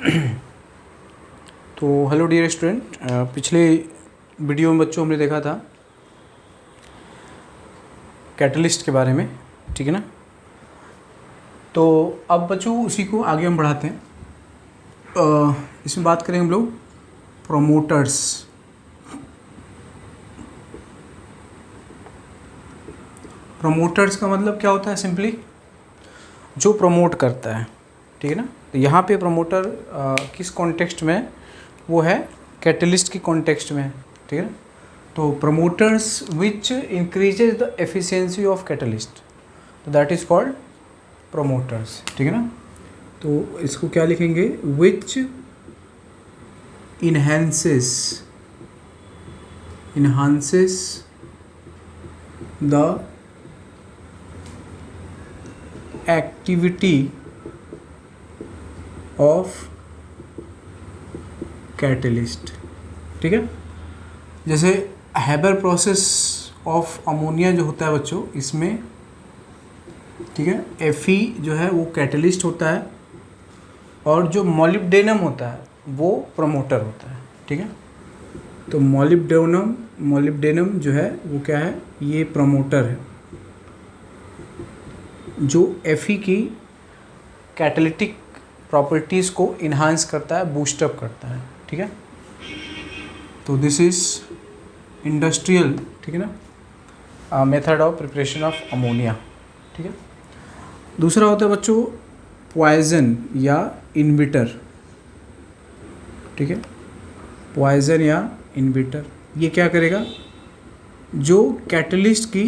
तो hello dear student, पिछले video में बच्चों हमने देखा था कैटलिस्ट के बारे में, ठीक है ना। तो अब बच्चों उसी को आगे हम बढ़ाते हैं। इसमें बात करेंगे हम लोग प्रोमोटर्स। प्रोमोटर्स का मतलब क्या होता है? सिंपली जो प्रमोट करता है, ठीक है ना। तो यहाँ पे प्रमोटर किस कॉन्टेक्स्ट में है? वो है कैटलिस्ट की कॉन्टेक्स्ट में है, ठीक है ना। तो promoters which increases the efficiency of catalyst, तो दैट इज कॉल्ड प्रमोटर्स, ठीक है ना। तो इसको क्या लिखेंगे? Which enhances the activity of catalyst, ठीक है। जैसे हैबर प्रोसेस ऑफ अमोनिया जो होता है बच्चों, इसमें ठीक है Fe जो है वो कैटलिस्ट होता है और जो मोलिब्डेनम होता है वो प्रमोटर होता है, ठीक है। तो मोलिब्डेनम जो है वो क्या है? ये प्रमोटर है जो Fe की कैटलिटिक प्रॉपर्टीज़ को इन्हांस करता है, बूस्टअप करता है, ठीक है। तो दिस इज इंडस्ट्रियल, ठीक है ना, method of preparation of ammonia, ठीक है। दूसरा होता है बच्चों पॉइजन या इनविटर, ठीक है। पॉइजन या इनविटर ये क्या करेगा? जो कैटलिस्ट की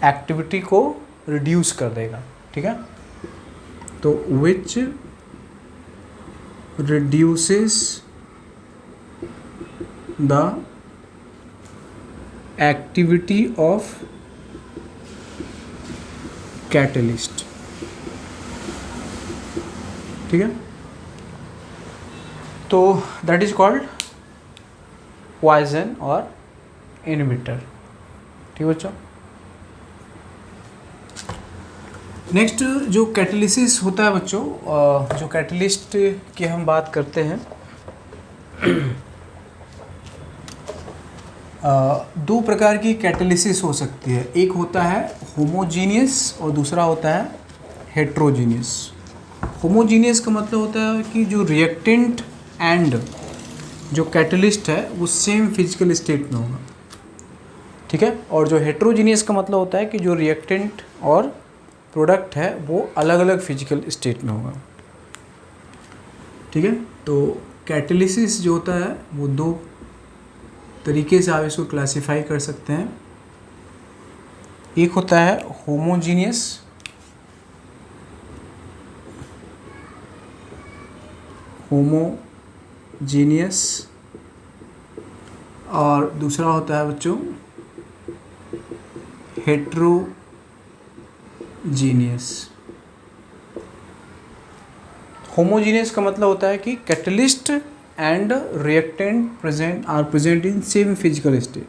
एक्टिविटी को रिड्यूस कर देगा, ठीक है। तो विच reduces the activity of catalyst, ठीक है। तो दैट इज कॉल्ड पॉइजन और इनहिबिटर, ठीक है बच्चों। नेक्स्ट जो कैटलिसिस होता है बच्चों, जो कैटलिस्ट की हम बात करते हैं, दो प्रकार की कैटलिसिस हो सकती है। एक होता है होमोजीनियस और दूसरा होता है हेट्रोजीनियस। होमोजीनियस का मतलब होता है कि जो रिएक्टेंट एंड जो कैटलिस्ट है वो सेम फिजिकल स्टेट में होगा, ठीक है। और जो हेट्रोजीनियस का मतलब होता है कि जो रिएक्टेंट और प्रोडक्ट है वो अलग अलग फिजिकल स्टेट में होगा, ठीक है। तो कैटलिसिस जो होता है वो दो तरीके से आप इसको क्लासिफाई कर सकते हैं। एक होता है होमोजीनियस और दूसरा होता है बच्चों हेट्रोजीनियस। होमोजीनियस का मतलब होता है कि catalyst and reactant are present in same physical state.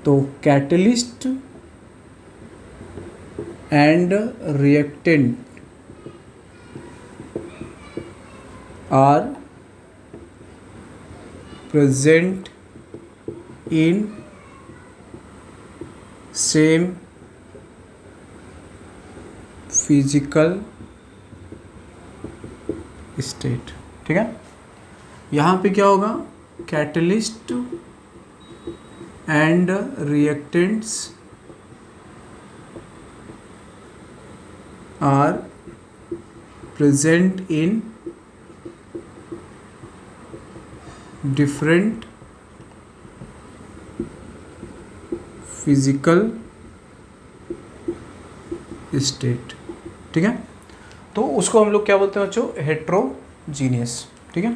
तो catalyst and reactant are present in same physical state, ठीक है। यहाँ पे क्या होगा? Catalyst and reactants are present in different physical state, ठीक है। तो उसको हम लोग क्या बोलते हैं बच्चों? हेट्रोजीनियस, ठीक है।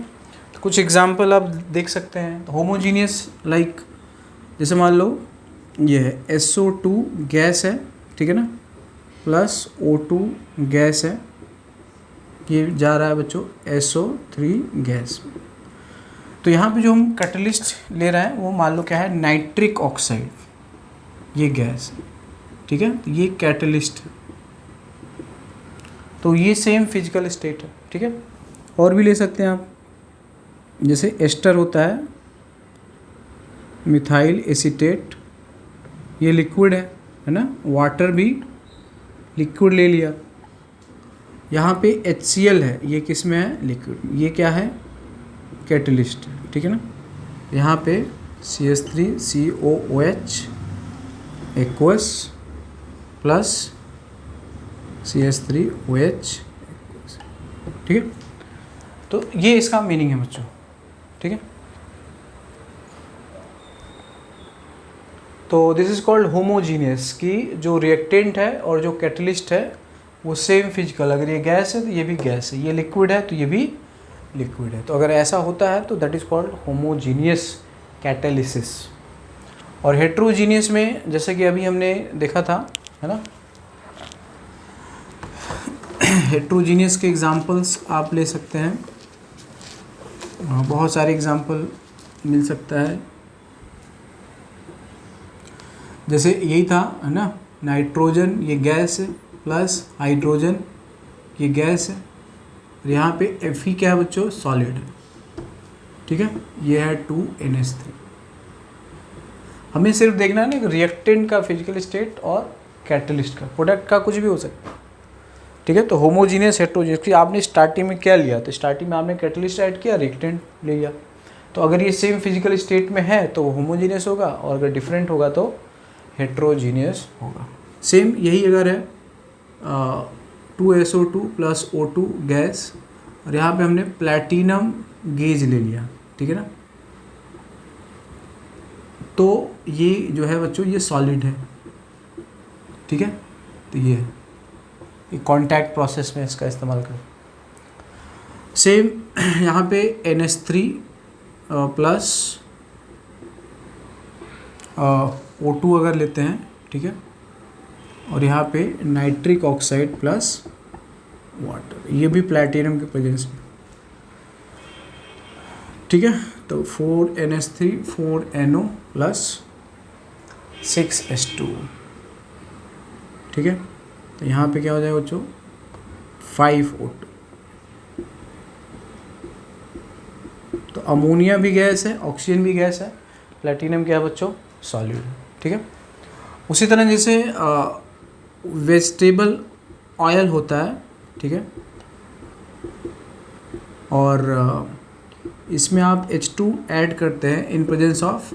तो कुछ एग्जाम्पल आप देख सकते हैं। होमोजीनियस लाइक जैसे मान लो ये है SO2 गैस है, ठीक है ना, प्लस O2 गैस है, ये जा रहा है बच्चों SO3 गैस। तो यहाँ पे जो हम कैटलिस्ट ले रहे हैं वो मान लो क्या है? नाइट्रिक ऑक्साइड, ये गैस, ठीक है। तो ये कैटलिस्ट है, तो ये सेम फिजिकल स्टेट है, ठीक है। और भी ले सकते हैं आप, जैसे एस्टर होता है, मिथाइल एसीटेट, ये लिक्विड है ना, वाटर भी लिक्विड ले लिया। यहाँ पे HCl है, ये किस में है, लिक्विड, ये क्या है, कैटलिस्ट, ठीक है ना। यहाँ पे CH3COOH एक्वस प्लस CH3OH, ठीक है। तो ये इसका मीनिंग है बच्चों, ठीक है। तो दिस इज कॉल्ड होमोजीनियस, कि जो रिएक्टेंट है और जो कैटलिस्ट है वो सेम फिजिकल, अगर ये गैस है तो ये भी गैस है, ये लिक्विड है तो ये भी लिक्विड है। तो अगर ऐसा होता है तो that is called homogeneous catalysis. और हेट्रोजीनियस में जैसे कि अभी हमने देखा था, है ना, हेट्रोजीनियस के एग्जांपल्स आप ले सकते हैं, बहुत सारे एग्जांपल मिल सकता है। जैसे यही था, है ना, नाइट्रोजन ये गैस है, प्लस हाइड्रोजन ये गैस है, और यहाँ पे Fe क्या है बच्चों, सॉलिड है, ठीक है। ये है 2NH3। हमें सिर्फ देखना है ना रिएक्टेंट का फिजिकल स्टेट और कैटलिस्ट का, प्रोडक्ट का कुछ भी हो सकता है, ठीक है। तो होमोजीनियस हेट्रोजीनियस, आपने स्टार्टिंग में क्या लिया, तो स्टार्टिंग में आपने कैटलिस्ट ऐड किया, रिएक्टेंट ले लिया। तो अगर ये सेम फिजिकल स्टेट में है तो वो होमोजीनियस होगा, और अगर डिफरेंट होगा तो हेट्रोजीनियस होगा। सेम यही अगर है 2SO2 प्लस O2 गैस, और यहाँ पे हमने प्लैटिनम गेज ले लिया, ठीक है ना, तो ये जो है बच्चों ये सॉलिड है, ठीक है। तो ये कॉन्टैक्ट प्रोसेस में इसका इस्तेमाल करें। सेम यहाँ पे NH3 प्लस O2 अगर लेते हैं, ठीक है, और यहाँ पे नाइट्रिक ऑक्साइड प्लस वाटर, ये भी प्लैटिनम के प्रेजेंस में, ठीक है। तो 4NH3 4NO प्लस 6H2, ठीक है। तो यहाँ पे क्या हो जाएगा बच्चों, 5O2। तो अमोनिया भी गैस है, ऑक्सीजन भी गैस है, प्लैटिनम क्या है बच्चों, सॉलिड है, ठीक है। उसी तरह जैसे वेजिटेबल ऑयल होता है, ठीक है, और इसमें आप H2 ऐड करते हैं इन प्रेजेंस ऑफ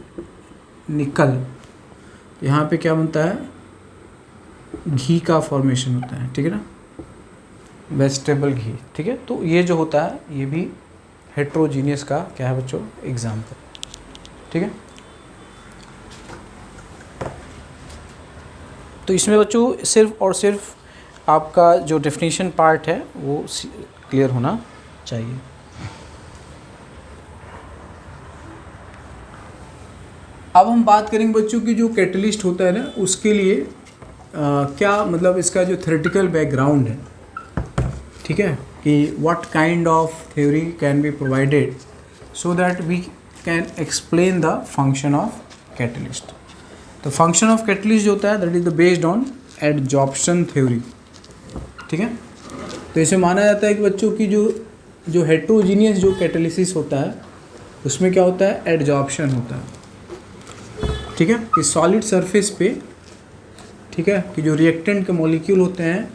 निकल, यहाँ पे क्या बनता है, घी का फॉर्मेशन होता है, ठीक है ना, वेजिटेबल घी, ठीक है। तो ये जो होता है ये भी हेट्रोजीनियस का क्या है बच्चों, एग्जाम्पल, ठीक है। तो इसमें बच्चों सिर्फ और सिर्फ आपका जो डेफिनेशन पार्ट है वो क्लियर होना चाहिए। अब हम बात करेंगे बच्चों की जो कैटलिस्ट होता है ना, उसके लिए क्या मतलब इसका जो थ्योरेटिकल बैकग्राउंड है, ठीक है, कि what kind of theory can be provided so that we can explain the function of catalyst. तो फंक्शन ऑफ कैटलिस्ट जो होता है that is the based on adsorption theory, ठीक है। तो इसे माना जाता है कि बच्चों की जो हेट्रोजीनियस जो कैटालिसिस होता है उसमें क्या होता है, एडजॉर्प्शन होता है, ठीक है, कि सॉलिड सरफेस पे, ठीक है, कि जो रिएक्टेंट के मॉलिक्यूल होते हैं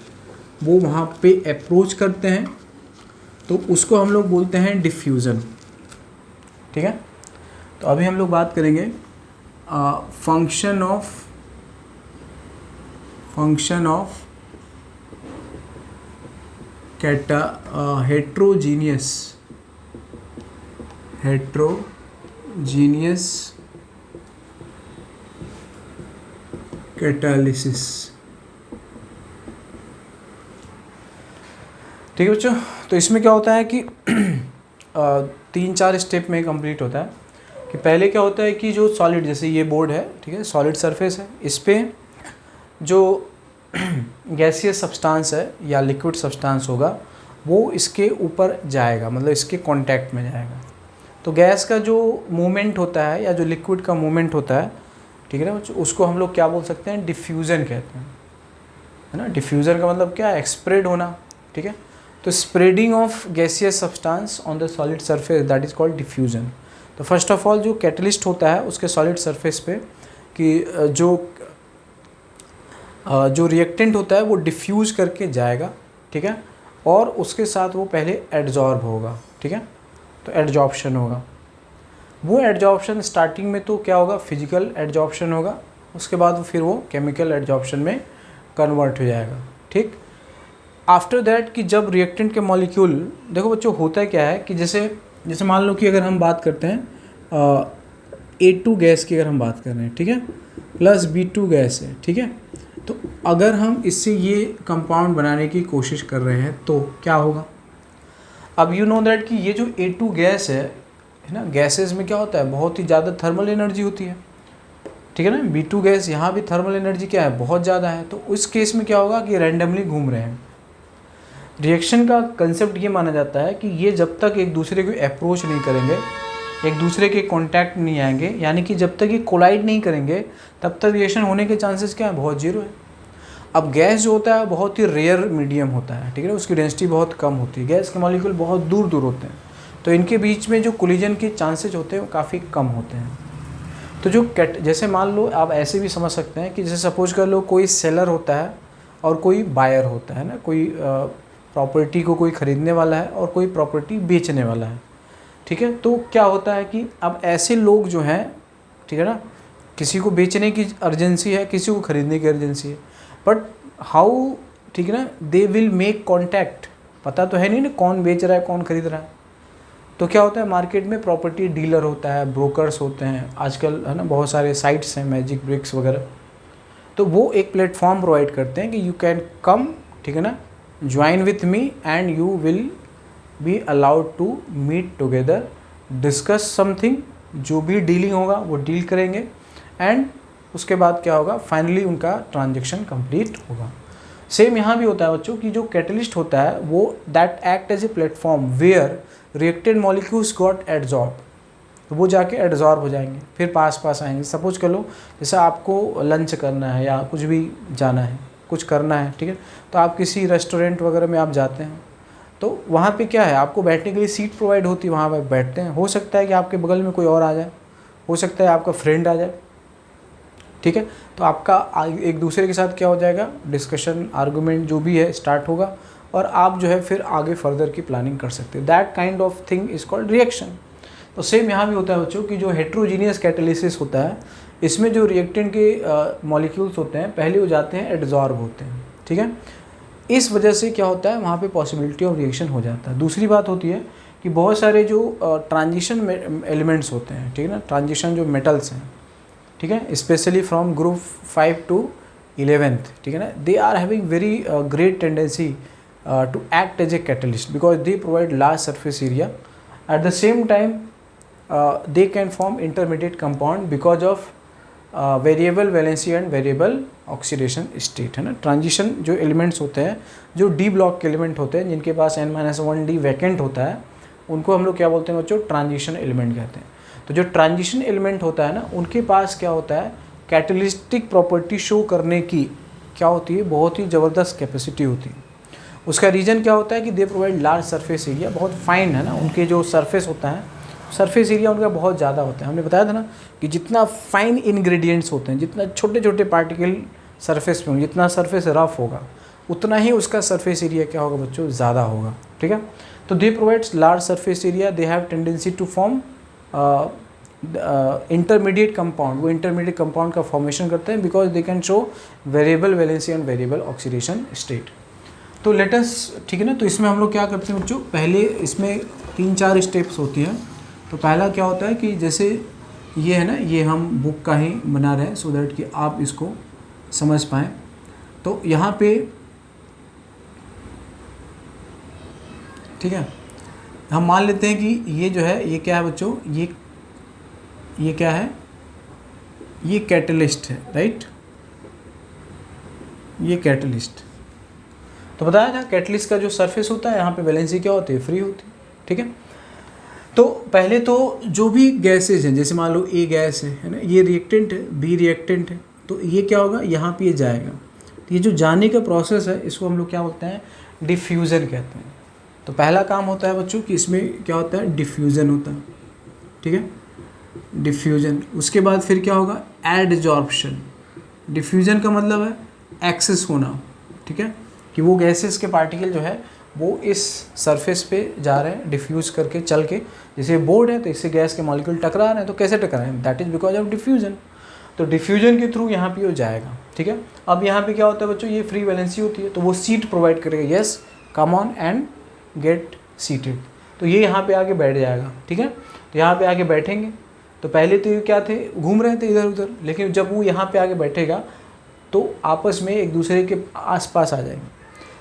वो वहाँ पे अप्रोच करते हैं, तो उसको हम लोग बोलते हैं डिफ्यूज़न, ठीक है। तो अभी हम लोग बात करेंगे फंक्शन ऑफ हेट्रोजीनियस कैटालिसिस, ठीक है बच्चों। तो इसमें क्या होता है कि 3-4 स्टेप में कंप्लीट होता है। कि पहले क्या होता है कि जो सॉलिड, जैसे ये बोर्ड है, ठीक है, सॉलिड सरफेस है, इस पे जो गैसियस सब्सटेंस है या लिक्विड सब्सटेंस होगा वो इसके ऊपर जाएगा, मतलब इसके कांटेक्ट में जाएगा। तो गैस का जो मूवमेंट होता है या जो लिक्विड का मूवमेंट होता है, ठीक है ना, उसको हम लोग क्या बोल सकते हैं, डिफ्यूज़न कहते हैं, है ना। डिफ्यूज़न का मतलब क्या है, एक्सप्रेड होना, ठीक है। तो spreading of gaseous substance on the solid surface that is called diffusion. तो फर्स्ट ऑफ ऑल जो कैटलिस्ट होता है उसके सॉलिड सरफेस पे कि जो रिएक्टेंट होता है वो डिफ्यूज करके जाएगा, ठीक है, और उसके साथ वो पहले एडजॉर्ब होगा, ठीक है, तो एडजॉर्प्शन होगा। वो एडजॉर्प्शन स्टार्टिंग में तो क्या होगा, फिजिकल एडजॉर्प्शन होगा, उसके बाद फिर वो केमिकल एडजॉर्प्शन में कन्वर्ट हो जाएगा, ठीक। आफ्टर दैट कि जब रिएक्टेंट के मॉलिक्यूल, देखो बच्चों होता क्या है कि जैसे मान लो कि अगर हम बात करते हैं A2 गैस की, अगर हम बात कर रहे हैं, ठीक है, प्लस B2 गैस है, ठीक है, तो अगर हम इससे ये कंपाउंड बनाने की कोशिश कर रहे हैं तो क्या होगा। अब यू नो दैट कि ये जो A2 गैस है ना, गैसेस में क्या होता है, बहुत ही ज़्यादा थर्मल एनर्जी होती है, ठीक है ना। B2 गैस यहाँ भी थर्मल एनर्जी क्या है, बहुत ज़्यादा है। तो उस केस में क्या होगा कि रैंडमली घूम रहे हैं। रिएक्शन का कंसेप्ट ये माना जाता है कि ये जब तक एक दूसरे को अप्रोच नहीं करेंगे, एक दूसरे के कांटेक्ट नहीं आएंगे, यानी कि जब तक ये कोलाइड नहीं करेंगे तब तक रिएक्शन होने के चांसेस क्या है, बहुत जीरो है। अब गैस जो होता है बहुत ही रेयर मीडियम होता है, ठीक है ना, उसकी डेंसिटी बहुत कम होती है, गैस के मॉलिक्यूल बहुत दूर दूर होते हैं, तो इनके बीच में जो कोलिजन के चांसेस होते हैं वो काफ़ी कम होते हैं। तो जैसे मान लो आप ऐसे भी समझ सकते हैं कि जैसे सपोज कर लो कोई सेलर होता है और कोई बायर होता है ना, कोई प्रॉपर्टी को कोई ख़रीदने वाला है और कोई प्रॉपर्टी बेचने वाला है, ठीक है। तो क्या होता है कि अब ऐसे लोग जो हैं, ठीक है ना, किसी को बेचने की अर्जेंसी है, किसी को ख़रीदने की अर्जेंसी है, बट हाउ, ठीक है ना, दे विल मेक कॉन्टैक्ट, पता तो है नहीं ना कौन बेच रहा है कौन ख़रीद रहा है। तो क्या होता है, मार्केट में प्रॉपर्टी डीलर होता है, ब्रोकर्स होते हैं, आजकल है ना बहुत सारे साइट्स हैं, मैजिक ब्रिक्स वगैरह, तो वो एक प्लेटफॉर्म प्रोवाइड करते हैं कि यू कैन कम, ठीक है ना, join with me and you will be allowed to meet together, discuss something, जो भी डीलिंग होगा वो डील करेंगे, एंड उसके बाद क्या होगा, फाइनली उनका ट्रांजेक्शन कंप्लीट होगा। सेम यहाँ भी होता है बच्चों कि जो कैटलिस्ट होता है वो that act as a platform where reacted molecules got adsorb, तो वो जाके एडजॉर्ब हो जाएंगे, फिर पास आएंगे। सपोज कर लो जैसे आपको लंच करना है या कुछ भी जाना है, कुछ करना है, ठीक है, तो आप किसी रेस्टोरेंट वगैरह में आप जाते हैं, तो वहाँ पे क्या है, आपको बैठने के लिए सीट प्रोवाइड होती है, वहाँ पर बैठते हैं। हो सकता है कि आपके बगल में कोई और आ जाए, हो सकता है आपका फ्रेंड आ जाए, ठीक है, तो आपका एक दूसरे के साथ क्या हो जाएगा, डिस्कशन, आर्गूमेंट जो भी है स्टार्ट होगा, और आप जो है फिर आगे फर्दर की प्लानिंग कर सकते हैं। That kind of thing is called reaction. तो सेम यहाँ भी होता है बच्चों कि जो हेट्रोजीनियस कैटालिसिस होता है, इसमें जो रिएक्टेंट के मॉलिक्यूल्स होते हैं पहले हो जाते हैं एडजॉर्ब होते हैं, ठीक है। इस वजह से क्या होता है, वहाँ पे पॉसिबिलिटी ऑफ रिएक्शन हो जाता है। दूसरी बात होती है कि बहुत सारे जो ट्रांजिशन एलिमेंट्स होते हैं, ठीक है ना, ट्रांजिशन जो मेटल्स हैं, ठीक है, specially from group 5 to 11th, ठीक है ना, they are having very great tendency to act as a catalyst because they provide large surface area. At the same time they can form intermediate compound because of variable valency and variable oxidation state, है ना। Transition जो elements होते हैं, जो D block के element होते हैं, जिनके पास n-1 वैकेंट होता है, उनको हम लोग क्या बोलते हैं बच्चों, ट्रांजिशन एलिमेंट कहते हैं। तो जो ट्रांजिशन एलिमेंट होता है ना, उनके पास क्या होता है, कैटलिस्टिक प्रॉपर्टी शो करने की क्या होती है, बहुत ही ज़बरदस्त कैपेसिटी होती है। उसका रीज़न क्या होता है कि दे प्रोवाइड लार्ज सरफेस एरिया, बहुत फाइन है ना, उनके जो सरफेस होता है, सरफेस एरिया उनका बहुत ज़्यादा होता है। हमने बताया था ना कि जितना फाइन इंग्रेडिएंट्स होते हैं, जितना छोटे छोटे पार्टिकल सरफेस पे होंगे, जितना सरफेस रफ होगा, उतना ही उसका सरफेस एरिया क्या होगा बच्चों, ज़्यादा होगा, ठीक है। तो they provides large surface area, they have tendency to form intermediate compound, वो इंटरमीडिएट कंपाउंड का फॉर्मेशन करते हैं because they can show variable valency and variable oxidation state. तो लेटस, ठीक है ना, तो इसमें हम लोग क्या करते हैं बच्चों, पहले इसमें 3-4 स्टेप्स होती हैं। तो पहला क्या होता है कि जैसे ये है ना, ये हम बुक का ही बना रहे हैं सो दैट कि आप इसको समझ पाएँ। तो यहाँ पे ठीक है, हम मान लेते हैं कि ये जो है, ये क्या है बच्चों, ये क्या है, ये कैटलिस्ट है, राइट, ये कैटलिस्ट। तो बताया था कैटलिस्ट का जो सरफेस होता है, यहाँ पे वैलेंसी क्या होती है, फ्री होती है, ठीक है। तो पहले तो जो भी गैसेज हैं, जैसे मान लो ए गैस है ना, ये रिएक्टेंट है, बी रिएक्टेंट है, तो ये क्या होगा, यहाँ पे ये जाएगा। तो ये जो जाने का प्रोसेस है, इसको हम लोग क्या बोलते हैं, डिफ्यूज़न कहते हैं। तो पहला काम होता है बच्चों कि इसमें क्या होता है, डिफ्यूज़न होता है, ठीक है, डिफ्यूज़न। उसके बाद फिर क्या होगा, एडजॉर्प्शन। डिफ्यूज़न का मतलब है एक्सेस होना, ठीक है, कि वो गैसेस के पार्टिकल जो है वो इस सरफेस पे जा रहे हैं डिफ्यूज़ करके चल के, जैसे बोर्ड है तो इससे गैस के मॉलिक्यूल टकरा रहे हैं, तो कैसे टकरा रहे हैं, that is because of diffusion. तो डिफ्यूजन के थ्रू यहाँ पे वो जाएगा, ठीक है। अब यहाँ पे क्या होता है बच्चों, ये फ्री वैलेंसी होती है, तो वो सीट प्रोवाइड करेगा, yes come on and get seated. तो ये यहाँ पे आके बैठ जाएगा, ठीक है। तो यहाँ पे आके बैठेंगे, तो पहले तो ये क्या थे, घूम रहे थे इधर उधर, लेकिन जब वो यहाँ पे आके बैठेगा तो आपस में एक दूसरे के आसपास आ जाएंगे।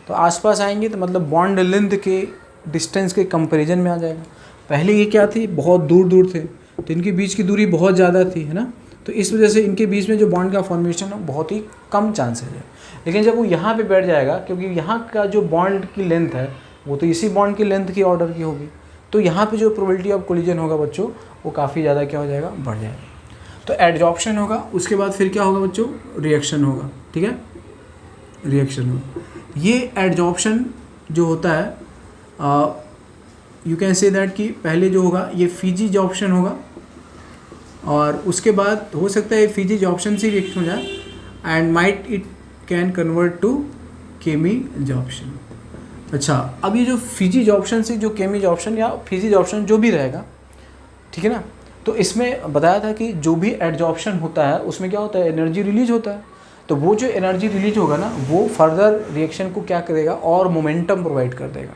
तो आसपास आएंगे तो मतलब बॉन्ड लेंथ के डिस्टेंस के कंपैरिजन में आ जाएगा। पहले ये क्या थी, बहुत दूर दूर थे, तो इनके बीच की दूरी बहुत ज़्यादा थी, है ना, तो इस वजह से इनके बीच में जो बॉन्ड का फॉर्मेशन है बहुत ही कम चांसेस है। लेकिन जब वो यहाँ पे बैठ जाएगा, क्योंकि यहाँ का जो बॉन्ड की लेंथ है वो तो इसी बॉन्ड की लेंथ की ऑर्डर की होगी, तो यहाँ पे जो प्रोबेबिलिटी ऑफ कोलिजन होगा बच्चों वो काफ़ी ज़्यादा क्या हो जाएगा, बढ़ जाएगा। तो एडजॉर्प्शन होगा, उसके बाद फिर क्या होगा बच्चों, रिएक्शन होगा, ठीक है, रिएक्शन होगा। ये एडजॉर्प्शन जो होता है यू कैन से दैट कि पहले जो होगा ये फीजी जॉर्प्शन होगा, और उसके बाद हो सकता है फीजी जॉर्प्शन से रिएक्शन हो जाए, and might it can convert to chemisorption. अच्छा, अब ये जो फीजी जॉर्प्शन से जो केमी जॉर्प्शन या फीजी जॉर्प्शन जो भी रहेगा, ठीक है ना, तो इसमें बताया था कि जो भी एडजॉर्प्शन होता है उसमें क्या होता है, एनर्जी रिलीज होता है। तो वो जो एनर्जी रिलीज होगा ना वो फर्दर रिएक्शन को क्या करेगा, और मोमेंटम प्रोवाइड कर देगा,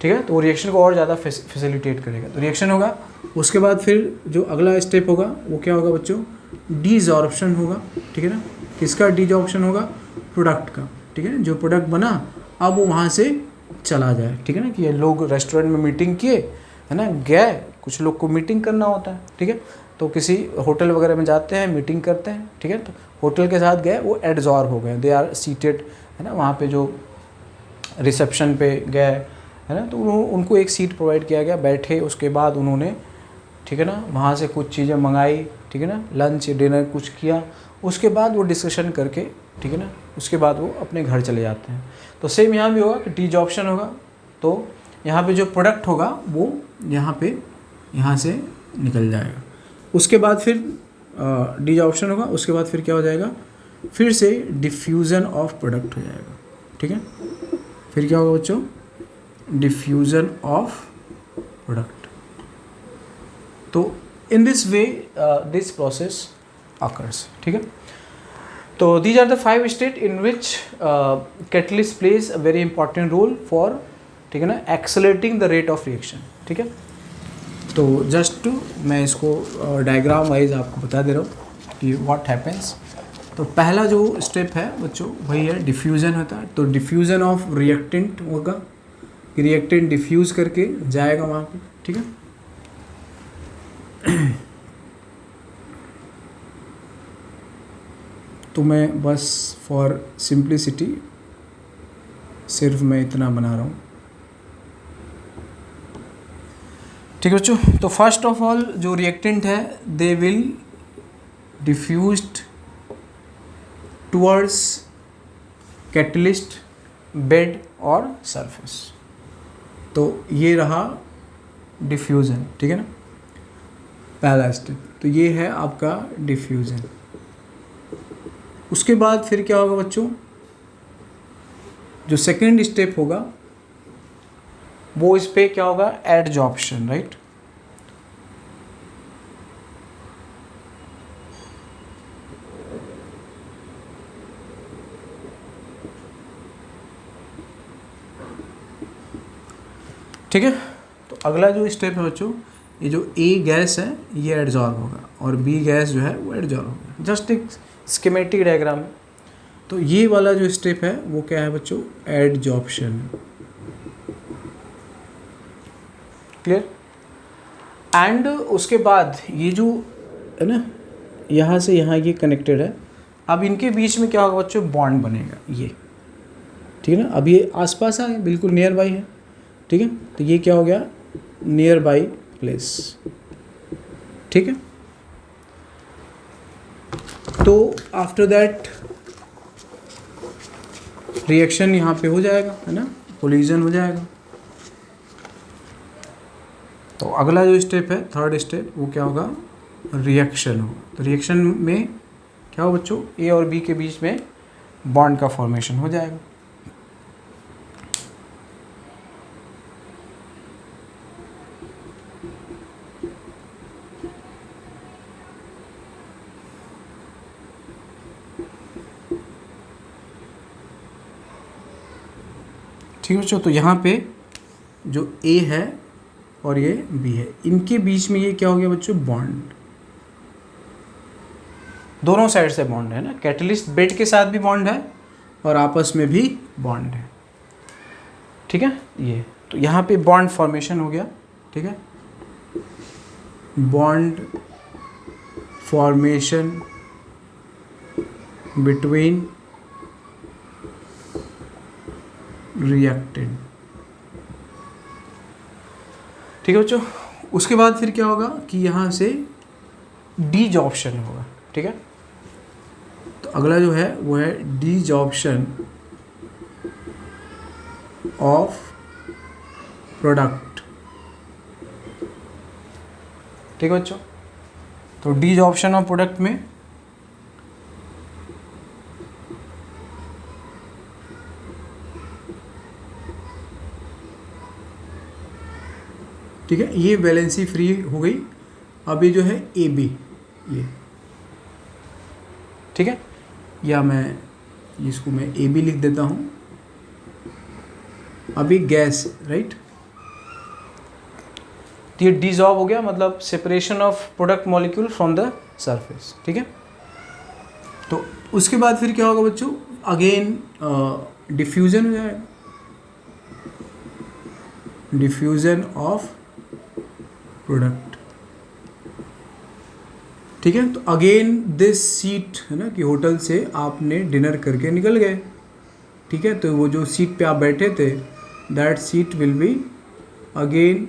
ठीक है, तो वो रिएक्शन को और ज़्यादा फैसिलिटेट करेगा। तो रिएक्शन होगा, उसके बाद फिर जो अगला स्टेप होगा वो क्या होगा बच्चों, डीजॉर्प्शन होगा, ठीक है ना। किसका डीजॉर्प्शन होगा, प्रोडक्ट का, ठीक है ना, जो प्रोडक्ट बना अब वो वहाँ से चला जाए, ठीक है ना, कि ये लोग रेस्टोरेंट में मीटिंग किए, है ना, गए, कुछ लोग को मीटिंग करना होता है, ठीक है, तो किसी होटल वगैरह में जाते हैं, मीटिंग करते हैं, ठीक है, तो होटल के साथ गए, वो एडजॉर्ब हो गए, दे आर सीटेड, है ना, वहाँ पे जो रिसेप्शन पे गए, है ना, तो उनको एक सीट प्रोवाइड किया गया, बैठे, उसके बाद उन्होंने, ठीक है ना, वहाँ से कुछ चीज़ें मंगाई, ठीक है ना, लंच डिनर कुछ किया, उसके बाद वो डिस्कशन करके, ठीक है ना, उसके बाद वो अपने घर चले जाते हैं। तो सेम यहाँ भी होगा कि डीजॉर्प्शन होगा, तो यहाँ पे जो प्रोडक्ट होगा वो यहाँ से निकल जाएगा। उसके बाद फिर डीजॉर्प्शन होगा, उसके बाद फिर क्या हो जाएगा, फिर से डिफ्यूज़न ऑफ प्रोडक्ट हो जाएगा, ठीक है। फिर क्या होगा बच्चों, डिफ्यूज़न ऑफ प्रोडक्ट। तो in this way this process occurs, ठीक है। तो these are the 5 states in which catalyst plays a very important role for, ठीक है ना, accelerating the rate of reaction, ठीक है। तो जस्ट मैं इसको डायग्राम वाइज आपको बता दे रहा हूँ कि व्हाट हैपेंस। तो पहला जो स्टेप है बच्चों वही है डिफ्यूज़न होता है। तो डिफ्यूज़न ऑफ रिएक्टेंट होगा, रिएक्टेंट डिफ्यूज़ करके जाएगा वहाँ पे, ठीक है। तो मैं बस फॉर सिंप्लिसिटी सिर्फ मैं इतना बना रहा हूँ, ठीक है बच्चों। तो फर्स्ट ऑफ ऑल जो रिएक्टेंट है they will diffused towards catalyst bed और सरफेस। तो ये रहा डिफ्यूज़न, ठीक है ना, पहला स्टेप। तो ये है आपका डिफ्यूज़न। उसके बाद फिर क्या होगा बच्चों, जो सेकेंड स्टेप होगा वो इस पे क्या होगा, एडजॉर्प्शन, राइट। ठीक है। तो अगला जो स्टेप है बच्चों, ये जो ए गैस है ये एडजॉर्ब होगा और बी गैस जो है वो एडजॉर्ब होगा। जस्ट एक स्कीमेटिक डायग्राम है। तो ये वाला जो स्टेप है वो क्या है बच्चों, एडजॉर्प्शन, क्लियर। एंड उसके बाद ये जो है ना, यहाँ से यहाँ ये कनेक्टेड है। अब इनके बीच में क्या होगा बच्चों, बॉन्ड बनेगा ये, ठीक है ना। अब ये आसपास है, बिल्कुल नियर बाई है, ठीक है। तो ये क्या हो गया, नियर बाई प्लेस, ठीक है। तो आफ्टर दैट रिएक्शन यहाँ पे हो जाएगा, है ना, कोलिजन हो जाएगा। तो अगला जो स्टेप है, थर्ड स्टेप, वो क्या होगा, रिएक्शन होगा। तो रिएक्शन में क्या हो बच्चों, ए और बी के बीच में बॉन्ड का फॉर्मेशन हो जाएगा। ठीक है बच्चों, तो यहाँ पे जो ए है और ये बी है, इनके बीच में ये क्या हो गया बच्चों, बॉन्ड। दोनों साइड से बॉन्ड है ना, कैटलिस्ट बेड के साथ भी बॉन्ड है और आपस में भी बॉन्ड है। ठीक है, ये तो यहाँ पे बॉन्ड फॉर्मेशन हो गया। ठीक है, बॉन्ड फॉर्मेशन बिटवीन रिएक्टेंट। ठीक है बच्चों, उसके बाद फिर क्या होगा कि यहाँ से डीजॉर्प्शन होगा। ठीक है, तो अगला जो है वो है डीजॉर्प्शन ऑफ प्रोडक्ट। ठीक है बच्चों, तो डीजॉर्प्शन ऑफ प्रोडक्ट में ठीक है, ये वैलेंसी फ्री हो गई। अब ये जो है ए बी, ये ठीक है, या मैं इसको मैं ए बी लिख देता हूँ। अभी गैस, राइट, तो ये डिसॉल्व हो गया, मतलब separation of product molecule from the surface. ठीक है, तो उसके बाद फिर क्या होगा बच्चों, अगेन डिफ्यूजन हो जाएगा, डिफ्यूजन ऑफ प्रोडक्ट। ठीक है, तो अगेन दिस सीट है ना, कि होटल से आपने डिनर करके निकल गए। ठीक है, तो वो जो सीट पे आप बैठे थे, that seat will be again,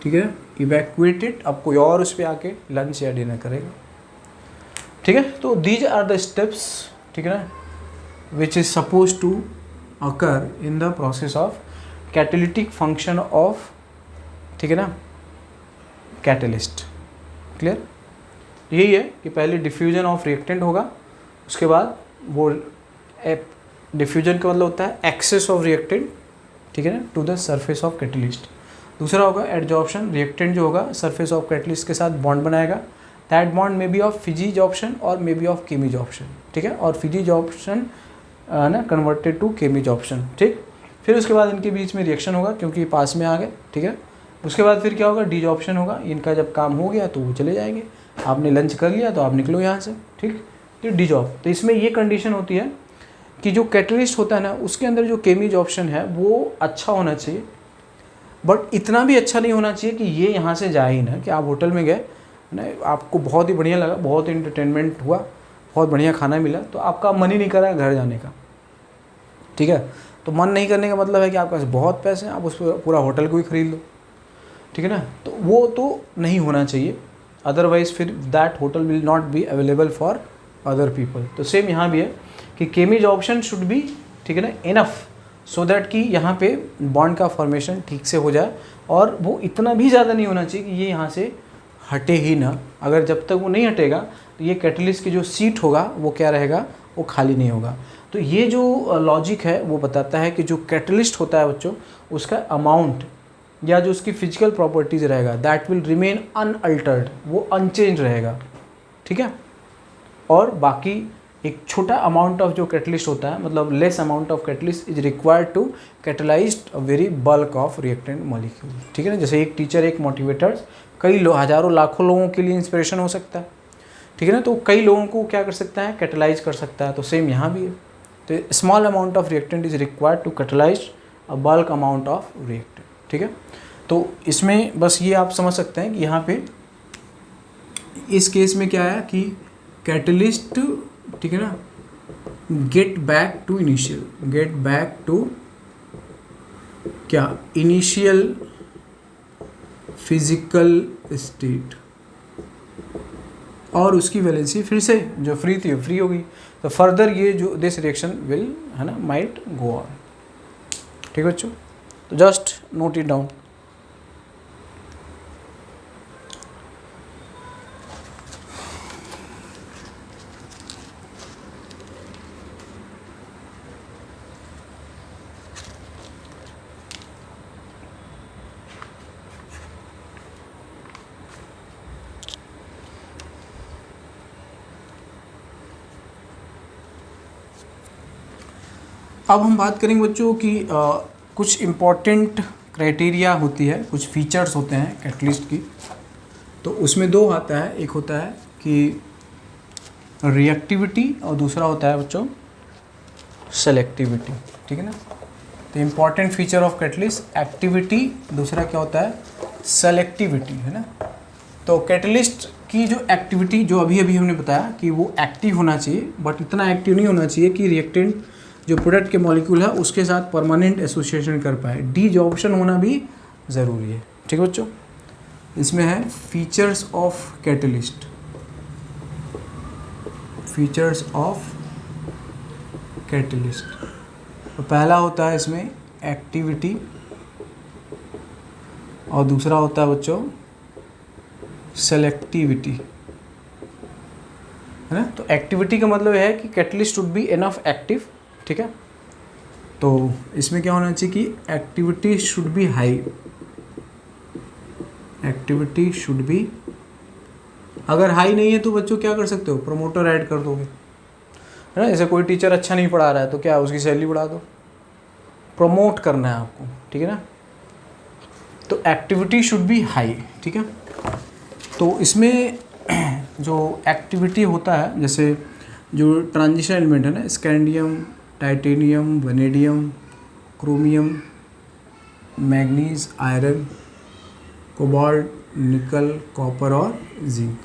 ठीक है, इवैक्यूएटेड। अब कोई और उस पर आके लंच या डिनर करेगा। ठीक है, तो दीज आर द स्टेप्स, ठीक है ना, which is suppose to occur in the process of catalytic function of, ठीक है ना, कैटलिस्ट। क्लियर, यही है कि पहले डिफ्यूजन ऑफ रिएक्टेंट होगा, उसके बाद वो डिफ्यूजन का मतलब होता है एक्सेस ऑफ रिएक्टेंट, ठीक है ना, to the surface of catalyst. दूसरा होगा एडजॉर्प्शन, रिएक्टेंट जो होगा सरफेस ऑफ कैटलिस्ट के साथ बॉन्ड बनाएगा। That bond may be of physisorption और मे बी ऑफ केमीजॉर्प्शन। ठीक है, और फिजीजॉर्प्शन ना कन्वर्टेड टू केमीजॉर्प्शन। ठीक, फिर उसके बाद इनके बीच में रिएक्शन होगा क्योंकि पास में आ गए। ठीक है, उसके बाद फिर क्या होगा, डीजॉर्प्शन होगा। इनका जब काम हो गया तो वो चले जाएंगे, आपने लंच कर लिया तो आप निकलो यहाँ से। ठीक, तो डीजॉर्ब, तो इसमें ये कंडीशन होती है कि जो कैटलिस्ट होता है ना, उसके अंदर जो केमीजॉर्प्शन है वो अच्छा होना चाहिए, बट इतना भी अच्छा नहीं होना चाहिए कि ये यहाँ से जाए ही ना। कि आप होटल में गए ना, आपको बहुत ही बढ़िया लगा, बहुत इंटरटेनमेंट हुआ, बहुत बढ़िया खाना मिला, तो आपका मन ही नहीं कर रहा है घर जाने का। ठीक है, तो मन नहीं करने का मतलब है कि आपके पास बहुत पैसे हैं, आप उस पर पूरा होटल को ही खरीद लो। ठीक है ना, तो वो तो नहीं होना चाहिए, अदरवाइज फिर that hotel will not be available for other people. तो सेम यहाँ भी है कि केमीजॉर्प्शन शुड बी, ठीक है ना, इनफ, सो दैट कि यहाँ पे बॉन्ड का फॉर्मेशन ठीक से हो जाए, और वो इतना भी ज़्यादा नहीं होना चाहिए कि ये यहाँ से हटे ही ना। अगर जब तक वो नहीं हटेगा तो ये कैटलिस्ट की जो सीट होगा वो क्या रहेगा, वो खाली नहीं होगा। तो ये जो लॉजिक है वो बताता है कि जो कैटलिस्ट होता है बच्चों, उसका अमाउंट या जो उसकी फिजिकल प्रॉपर्टीज़ रहेगा, दैट विल रिमेन अनअल्टर्ड, वो अनचेंज रहेगा। ठीक है, और बाकी एक छोटा अमाउंट ऑफ जो कैटलिस्ट होता है, मतलब less amount of catalyst is required to catalyse a very bulk of reactant molecule. ठीक है ना, जैसे एक टीचर, एक मोटिवेटर्स कई हज़ारों लाखों लोगों के लिए इंस्पिरेशन हो सकता है। ठीक है ना, तो कई लोगों को क्या कर सकता है, कैटलाइज कर सकता है। तो सेम यहाँ भी है, तो small amount of reactant is required to catalyse a bulk amount of reactant. ठीक है, तो इसमें बस ये आप समझ सकते हैं कि यहाँ पे इस केस में क्या है कि कैटलिस्ट, ठीक है ना, get back to initial, get back to क्या, इनिशियल फिजिकल स्टेट, और उसकी वैलेंसी फिर से जो फ्री थी फ्री होगी। तो फर्दर ये जो दिस रिएक्शन विल, है ना, माइट गो ऑन। ठीक है बच्चों, तो जस्ट नोट इट डाउन। अब हम बात करेंगे बच्चों कि कुछ इम्पॉर्टेंट क्राइटेरिया होती है, कुछ फीचर्स होते हैं कैटलिस्ट की। तो उसमें दो आता है, एक होता है कि रिएक्टिविटी और दूसरा होता है बच्चों सेलेक्टिविटी, ठीक है ना। तो important feature of catalyst activity, दूसरा क्या होता है सेलेक्टिविटी, है ना। तो कैटलिस्ट की जो एक्टिविटी जो अभी अभी हमने बताया कि वो एक्टिव होना चाहिए, बट इतना एक्टिव नहीं होना चाहिए कि रिएक्टेंट जो प्रोडक्ट के मॉलिक्यूल है उसके साथ परमानेंट एसोसिएशन कर पाए। डीजॉर्प्शन होना भी ज़रूरी है, ठीक है बच्चों। इसमें है features of catalyst, features of catalyst. तो पहला होता है इसमें एक्टिविटी और दूसरा होता है बच्चों सेलेक्टिविटी, है ना। तो एक्टिविटी का मतलब है कि catalyst should be enough active, ठीक है। तो इसमें क्या होना चाहिए कि activity should be high, activity should B, अगर हाई नहीं है तो बच्चों क्या कर सकते हो, प्रमोटर ऐड कर दोगे, है ना। जैसे कोई टीचर अच्छा नहीं पढ़ा रहा है तो क्या उसकी सैलरी बढ़ा दो, प्रमोट करना है आपको, ठीक है ना। तो एक्टिविटी शुड बी हाई, ठीक है। तो इसमें जो एक्टिविटी होता है, जैसे जो ट्रांजिशन एलिमेंट है ना, scandium, titanium, vanadium, chromium, manganese, iron, cobalt, निकल, कॉपर और जिंक।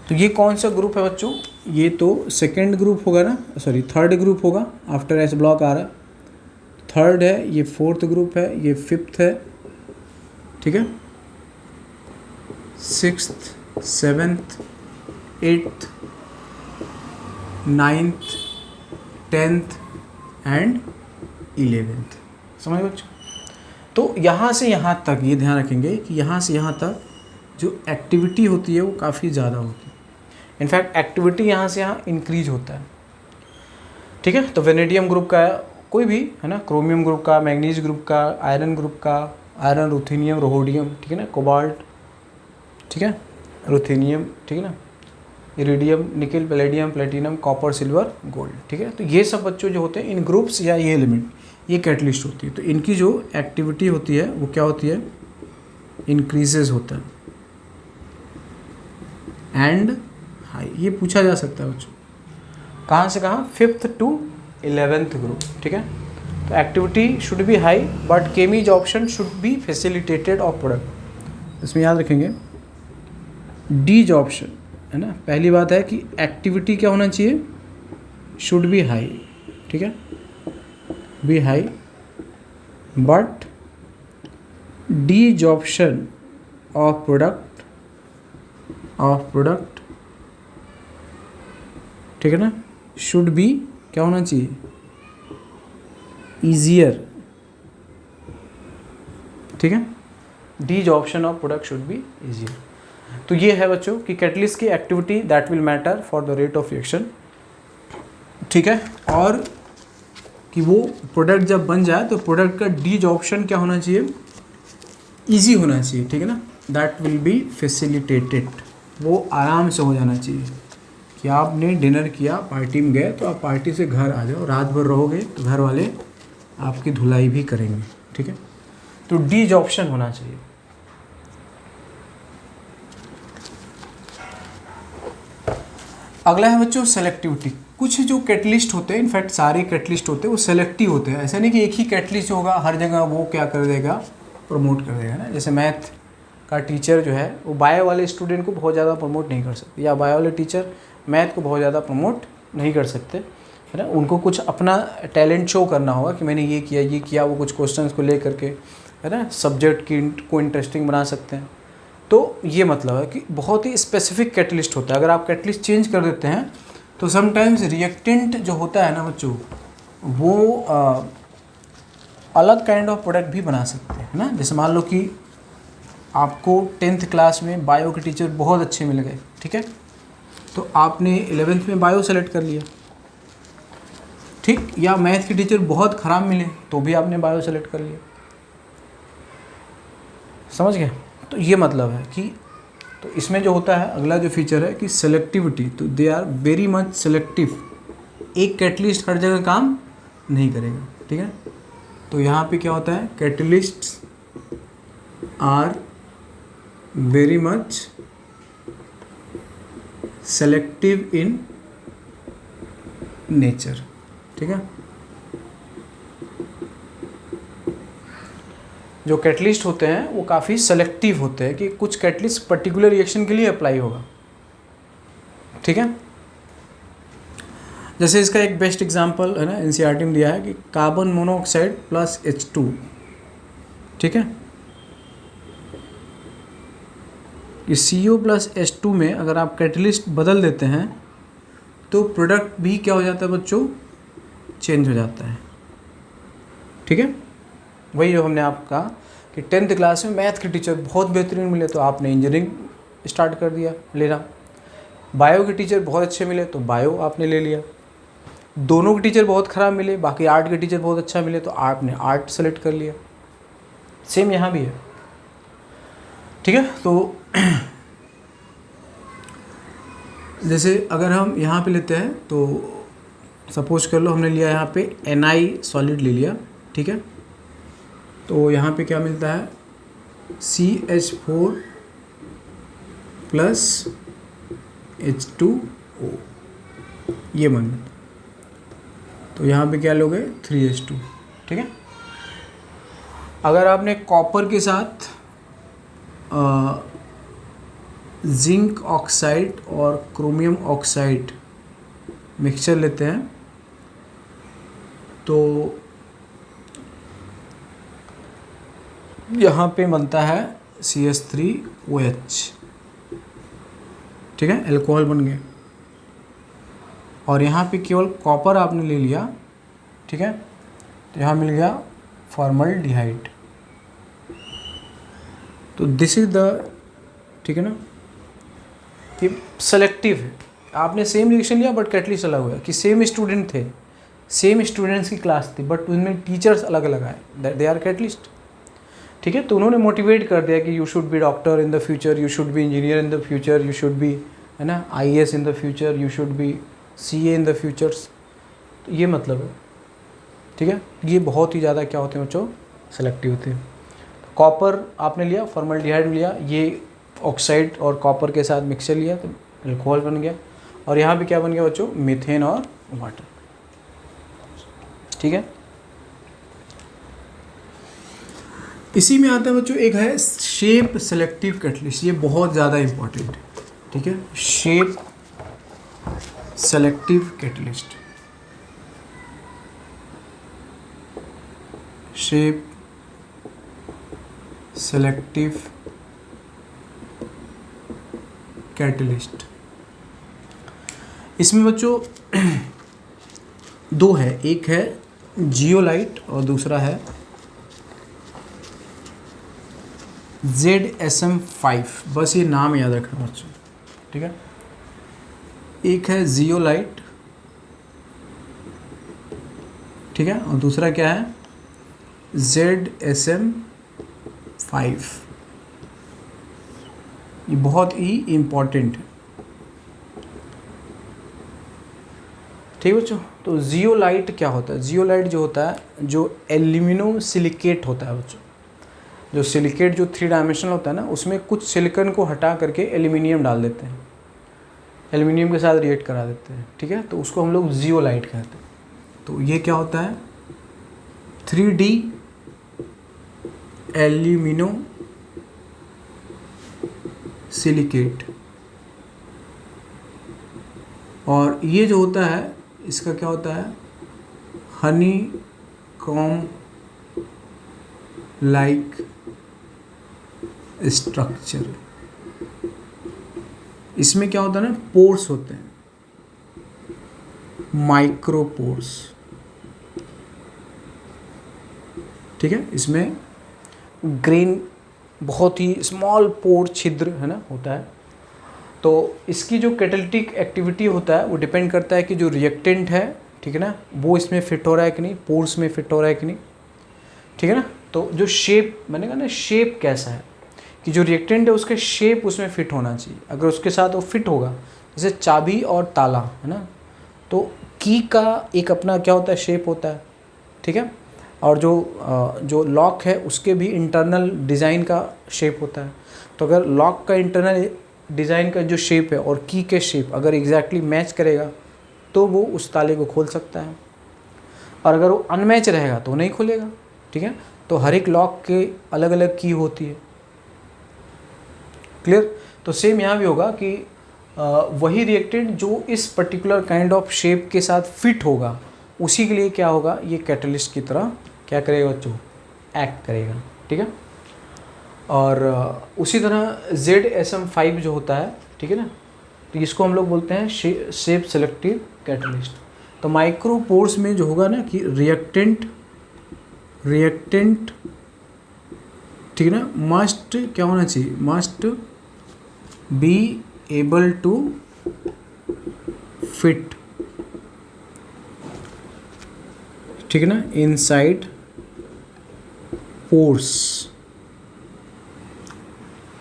तो ये कौन सा ग्रुप है बच्चों, ये तो सेकेंड ग्रुप होगा ना, सॉरी थर्ड ग्रुप होगा, आफ्टर एस ब्लॉक आ रहा है, थर्ड है, ये फोर्थ ग्रुप है, ये फिफ्थ है, ठीक है, sixth, seventh, eighth, ninth, tenth and 11th। समझ बच्चों। तो यहाँ से यहाँ तक ये ध्यान रखेंगे कि यहाँ से यहाँ तक जो एक्टिविटी होती है वो काफ़ी ज़्यादा होती है। इनफैक्ट एक्टिविटी यहाँ से यहाँ इंक्रीज होता है, ठीक है। तो वेनेडियम ग्रुप का कोई भी, है ना, क्रोमियम ग्रुप का, मैग्नीज ग्रुप का, आयरन ग्रुप का, आयरन, रुथेनियम, रोहोडियम, ठीक है ना, कोबाल्ट, ठीक है, रुथेनियम, ठीक है ना, इरिडियम, निकल, palladium, platinum, copper, silver, gold, ठीक है। तो ये सब बच्चों जो होते हैं इन ग्रुप्स या ये एलिमेंट, ये कैटलिस्ट होती है। तो इनकी जो एक्टिविटी होती है वो क्या होती है, इंक्रीजेज होता है एंड हाई। ये पूछा जा सकता है बच्चों, कहाँ से कहाँ, 5th to 11th ग्रुप, ठीक है। तो activity should be high but chemisorption should be facilitated of product. इसमें याद रखेंगे डीज ऑप्शन, है ना। पहली बात है कि एक्टिविटी क्या होना चाहिए, शुड बी हाई, ठीक है, be high, but desorption of product, ठीक है ना, शुड बी क्या होना चाहिए, ईजियर, ठीक है, desorption of product should be easier. तो ये है बच्चों कि कैटलिस्ट की activity that will matter for the rate of reaction, ठीक है। और कि वो प्रोडक्ट जब बन जाए तो प्रोडक्ट का डीजॉर्प्शन क्या होना चाहिए, इजी होना चाहिए, ठीक है ना, दैट विल बी फैसिलिटेटेड, वो आराम से हो जाना चाहिए कि आपने डिनर किया, पार्टी में गए तो आप पार्टी से घर आ जाओ, रात भर रहोगे तो घर वाले आपकी धुलाई भी करेंगे, ठीक है। तो डीजॉर्प्शन होना चाहिए। अगला है बच्चों सेलेक्टिविटी। कुछ जो कैटलिस्ट होते हैं, इनफैक्ट सारे कैटलिस्ट होते हैं वो सेलेक्टिव होते हैं। ऐसा नहीं कि एक ही कैटलिस्ट होगा हर जगह वो क्या कर देगा, प्रमोट कर देगा ना। जैसे मैथ का टीचर जो है वो बायो वाले स्टूडेंट को बहुत ज़्यादा प्रमोट नहीं कर सकते, या बायो वाले टीचर मैथ को बहुत ज़्यादा प्रमोट नहीं कर सकते, है ना। उनको कुछ अपना टैलेंट शो करना होगा कि मैंने ये किया, वो कुछ क्वेश्चंस को ले करके, है ना, सब्जेक्ट को इंटरेस्टिंग बना सकते हैं। तो ये मतलब है कि बहुत ही स्पेसिफिक कैटलिस्ट होता है। अगर आप कैटलिस्ट चेंज कर देते हैं तो समटाइम्स रिएक्टेंट जो होता है ना बच्चों, वो अलग काइंड ऑफ प्रोडक्ट भी बना सकते हैं, है ना। जैसे मान लो कि आपको 10th क्लास में बायो के टीचर बहुत अच्छे मिल गए, ठीक है, तो आपने 11th में बायो सेलेक्ट कर लिया, ठीक, या मैथ के टीचर बहुत ख़राब मिले तो भी आपने बायो सेलेक्ट कर लिया, समझ गए। तो ये मतलब है कि तो इसमें जो होता है अगला जो फीचर है कि सेलेक्टिविटी, तो they are very much selective. एक कैटलिस्ट हर जगह काम नहीं करेगा, ठीक है। तो यहाँ पे क्या होता है, catalysts are very much selective in nature, ठीक है। जो कैटलिस्ट होते हैं वो काफ़ी सेलेक्टिव होते हैं कि कुछ कैटलिस्ट पर्टिकुलर रिएक्शन के लिए अप्लाई होगा, ठीक है। जैसे इसका एक बेस्ट एग्जांपल है ना, एनसीईआरटी में दिया है कि कार्बन मोनोऑक्साइड प्लस H2, ठीक है। कि CO प्लस H2 में अगर आप कैटलिस्ट बदल देते हैं तो प्रोडक्ट भी क्या हो जाता है बच्चों, चेंज हो जाता है, ठीक है। वही जो हमने आपको कहा कि 10th क्लास में मैथ के टीचर बहुत बेहतरीन मिले तो आपने इंजीनियरिंग स्टार्ट कर दिया लेना, बायो के टीचर बहुत अच्छे मिले तो बायो आपने ले लिया, दोनों के टीचर बहुत ख़राब मिले बाकी आर्ट के टीचर बहुत अच्छा मिले तो आपने आर्ट सेलेक्ट कर लिया। सेम यहाँ भी है, ठीक है। तो जैसे अगर हम यहाँ पे लेते हैं तो सपोज कर लो हमने लिया यहाँ पे Na सॉलिड ले लिया, ठीक है। तो यहाँ पे क्या मिलता है, CH4 प्लस H2O, ये बन, तो यहाँ पे क्या लोगे 3H2, ठीक है। अगर आपने कॉपर के साथ जिंक ऑक्साइड और क्रोमियम ऑक्साइड मिक्सचर लेते हैं तो यहाँ पे बनता है CH3OH, ठीक है, अल्कोहल बन गया। और यहाँ पे केवल कॉपर आपने ले लिया, ठीक है, तो यहाँ मिल गया फॉर्मल्डिहाइड। तो दिस इज द, ठीक है ना, कि सेलेक्टिव है। आपने सेम रिएक्शन लिया बट कैटलिस्ट अलग हुआ कि सेम स्टूडेंट थे, सेम स्टूडेंट्स की क्लास थी बट उनमें टीचर्स अलग अलग आए, दे आर कैटलिस्ट, ठीक है। तो उन्होंने मोटिवेट कर दिया कि you should be doctor in the future, you should be engineer in the future, you should be, है ना, IAS in the future, you should be CA in the futures. तो ये मतलब है, ठीक है। ये बहुत ही ज़्यादा क्या होते हैं बच्चों, सेलेक्टिव होते हैं। कॉपर आपने लिया, फॉर्मल्डिहाइड लिया, ये ऑक्साइड और कॉपर के साथ मिक्सचर लिया तो अल्कोहल बन गया। और यहाँ पे क्या बन गया बच्चों, मीथेन और वाटर, ठीक है। इसी में आता है बच्चों एक है शेप सेलेक्टिव कैटलिस्ट, ये बहुत ज़्यादा इंपॉर्टेंट है, ठीक है। Shape selective catalyst, shape selective catalyst. इसमें बच्चों दो है, एक है जियोलाइट और दूसरा है ZSM5, बस ये नाम याद रखना बच्चों, ठीक है। एक है जियोलाइट, ठीक है, और दूसरा क्या है ZSM5। ये बहुत ही इम्पॉर्टेंट है, ठीक है बच्चों। तो जियोलाइट क्या होता है, जियोलाइट जो होता है, जो एल्यूमिनो सिलिकेट होता है बच्चों, जो सिलिकेट जो 3 डायमेंशनल होता है ना, उसमें कुछ सिलिकॉन को हटा करके एल्यूमिनियम डाल देते हैं, एल्यूमिनियम के साथ रिएक्ट करा देते हैं, ठीक है। तो उसको हम लोग जियोलाइट कहते हैं। तो ये क्या होता है, 3D एल्यूमिनो सिलिकेट। और ये जो होता है इसका क्या होता है, हनी कॉम लाइक स्ट्रक्चर। इसमें क्या होता है ना, पोर्स होते हैं, माइक्रोपोर्स, ठीक है। इसमें ग्रेन बहुत ही स्मॉल पोर छिद्र है ना होता है। तो इसकी जो कैटालिटिक एक्टिविटी होता है वो डिपेंड करता है कि जो रिएक्टेंट है, ठीक है ना, वो इसमें फिट हो रहा है कि नहीं, पोर्स में फिट हो रहा है कि नहीं, ठीक है ना। तो जो शेप मैंने कहा ना, शेप कैसा है कि जो रिएक्टेंट है उसका शेप उसमें फिट होना चाहिए। अगर उसके साथ वो फिट होगा, जैसे चाबी और ताला है ना, तो की का एक अपना क्या होता है, शेप होता है, ठीक है। और जो लॉक है उसके भी इंटरनल डिज़ाइन का शेप होता है। तो अगर लॉक का इंटरनल डिज़ाइन का जो शेप है और की के शेप अगर एग्जैक्टली मैच करेगा तो वो उस ताले को खोल सकता है, और अगर वो अनमैच रहेगा तो नहीं खोलेगा, ठीक है। तो हर एक लॉक के अलग अलग की होती है, क्लियर। तो सेम यहाँ भी होगा कि वही रिएक्टेंट जो इस पर्टिकुलर काइंड ऑफ शेप के साथ फिट होगा उसी के लिए क्या होगा, ये कैटलिस्ट की तरह क्या करेगा बच्चों, एक्ट करेगा, ठीक है। और उसी तरह ZSM5 जो होता है, ठीक है ना, तो इसको हम लोग बोलते हैं शेप सेलेक्टिव कैटलिस्ट। तो माइक्रोपोर्स में जो होगा ना कि रिएक्टेंट ठीक है ना, मस्ट क्या होना चाहिए, must be able to fit, ठीक है ना, इनसाइड पोर्स,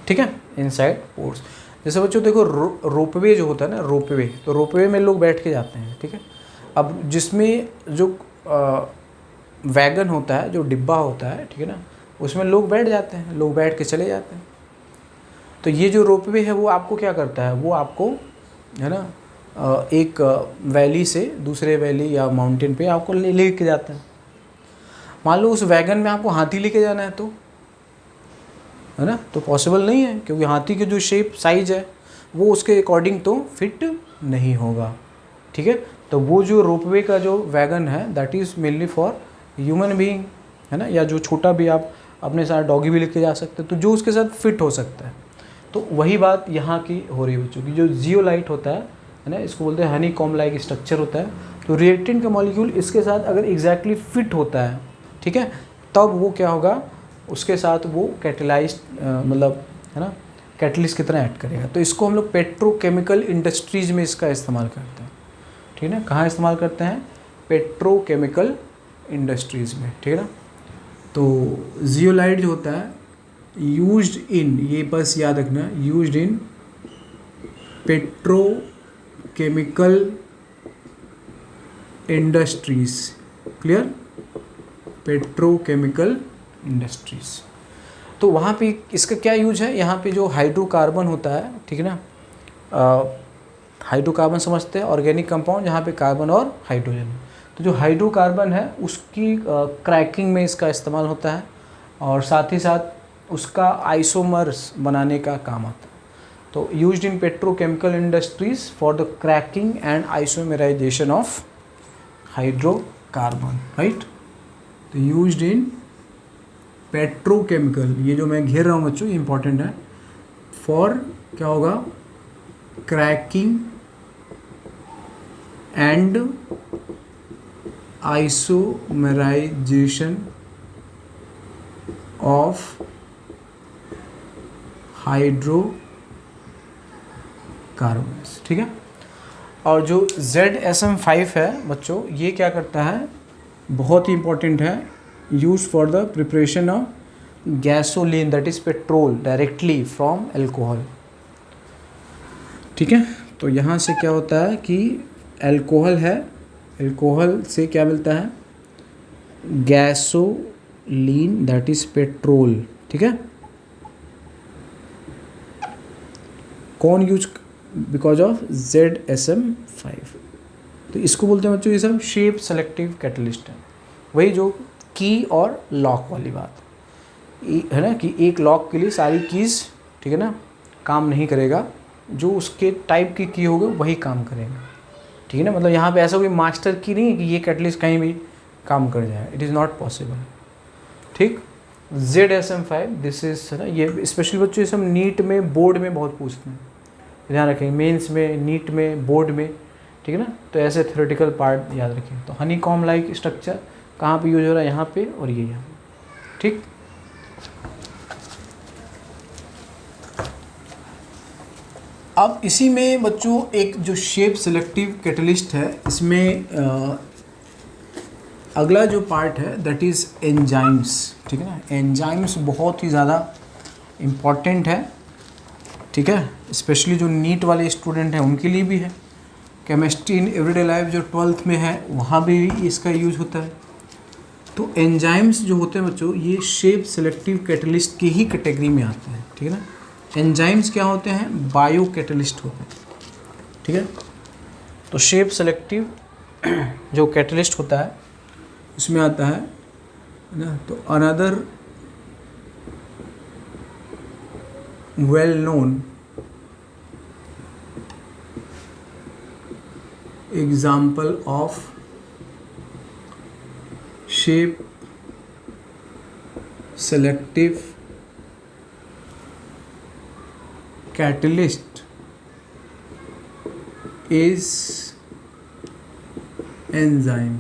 ठीक है, इनसाइड पोर्स। जैसे बच्चों देखो रोपवे जो होता है ना, रोपवे, तो रोपवे में लोग बैठ के जाते हैं, ठीक है। अब जिसमें जो वैगन होता है, जो डिब्बा होता है, ठीक है ना, उसमें लोग बैठ जाते हैं, लोग बैठ के चले जाते हैं। तो ये जो रोपवे है वो आपको क्या करता है, वो आपको है ना एक वैली से दूसरे वैली या माउंटेन पे आपको ले के जाता है। मान लो उस वैगन में आपको हाथी लेके जाना है, तो है ना, तो पॉसिबल नहीं है, क्योंकि हाथी की जो शेप साइज है वो उसके अकॉर्डिंग तो फिट नहीं होगा, ठीक है। तो वो जो रोपवे का जो वैगन है that is mainly for human being, है ना, या जो छोटा भी आप अपने साथ डॉगी भी लेके जा सकते हैं, तो जो उसके साथ फिट हो सकता है। तो वही बात यहाँ की हो रही है बच्चों की, जो जियोलाइट होता है ना, इसको बोलते हैं हनी कॉम लाइक स्ट्रक्चर होता है। तो रिएक्टेंट का मॉलिक्यूल इसके साथ अगर एग्जैक्टली फिट होता है, ठीक है, तब वो क्या होगा, उसके साथ वो कैटेलाइज्ड मतलब है ना कैटलिस्ट की तरह ऐड करेगा। तो इसको हम लोग पेट्रोकेमिकल इंडस्ट्रीज़ में इसका इस्तेमाल करते हैं, ठीक है ना। कहाँ इस्तेमाल करते हैं, पेट्रोकेमिकल इंडस्ट्रीज़ में, ठीक है ना। तो जियोलाइट जो होता है यूज्ड इन, ये बस याद रखना, used in petrochemical industries, clear, petrochemical industries. तो वहाँ पे इसका क्या यूज है, यहाँ पे जो हाइड्रोकार्बन होता है, ठीक है ना, हाइड्रोकार्बन समझते हैं, ऑर्गेनिक कंपाउंड जहाँ पे कार्बन और हाइड्रोजन। तो जो हाइड्रोकार्बन है उसकी क्रैकिंग में इसका इस्तेमाल होता है, और साथ ही साथ उसका आइसोमर्स बनाने का काम आता है। तो used in petrochemical industries for the cracking and isomerisation of hydrocarbon, right. तो यूज्ड इन पेट्रोकेमिकल, ये जो मैं घेर रहा हूँ बच्चों, ये इंपॉर्टेंट है, फॉर क्या होगा, cracking and isomerisation of hydrocarbons, ठीक है। और जो ZSM5 है बच्चों, ये क्या करता है, बहुत ही इंपॉर्टेंट है, use for the preparation of gasoline that is petrol directly from alcohol, ठीक है। तो यहाँ से क्या होता है कि एल्कोहल है, एल्कोहल से क्या मिलता है, गैसोलीन दैट इज़ पेट्रोल, ठीक है। कौन यूज, बिकॉज ऑफ ZSM5। तो इसको बोलते हैं बच्चों, ये सब शेप सेलेक्टिव कैटलिस्ट है। वही जो की और लॉक वाली बात है ना, कि एक लॉक के लिए सारी कीज़, ठीक है ना, काम नहीं करेगा, जो उसके टाइप की होगा वही काम करेगा, ठीक है ना। मतलब यहाँ पे ऐसा कोई मास्टर की नहीं है कि ये कैटलिस्ट कहीं भी काम कर जाए, इट इज़ नॉट पॉसिबल, ठीक। ZSM5 दिस इज, है ना, ये स्पेशली बच्चों ये सब नीट में, बोर्ड में बहुत पूछते हैं, ध्यान रखें, मेंस में, नीट में, बोर्ड में, ठीक है ना। तो ऐसे थ्योरेटिकल पार्ट याद रखें। तो हनी कॉम लाइक स्ट्रक्चर कहाँ पे यूज हो रहा है, यहाँ पे और ये यहाँ, ठीक। अब इसी में बच्चों एक जो शेप सेलेक्टिव कैटलिस्ट है, इसमें अगला जो पार्ट है दैट इज़ एंजाइम्स, ठीक है ना। एंजाइम्स बहुत ही ज़्यादा इम्पॉर्टेंट है, ठीक है, स्पेशली जो नीट वाले स्टूडेंट हैं उनके लिए भी है। केमिस्ट्री इन एवरीडे लाइफ जो 12th में है वहाँ भी इसका यूज होता है। तो एंजाइम्स जो होते हैं बच्चों, ये शेप सेलेक्टिव कैटलिस्ट की ही कैटेगरी में आते हैं, ठीक है ना। एंजाइम्स क्या होते हैं, बायो कैटलिस्ट होते हैं, ठीक है। तो शेप सेलेक्टिव जो कैटलिस्ट होता है इसमें आता है ना। तो another well known example of shape selective catalyst is enzyme,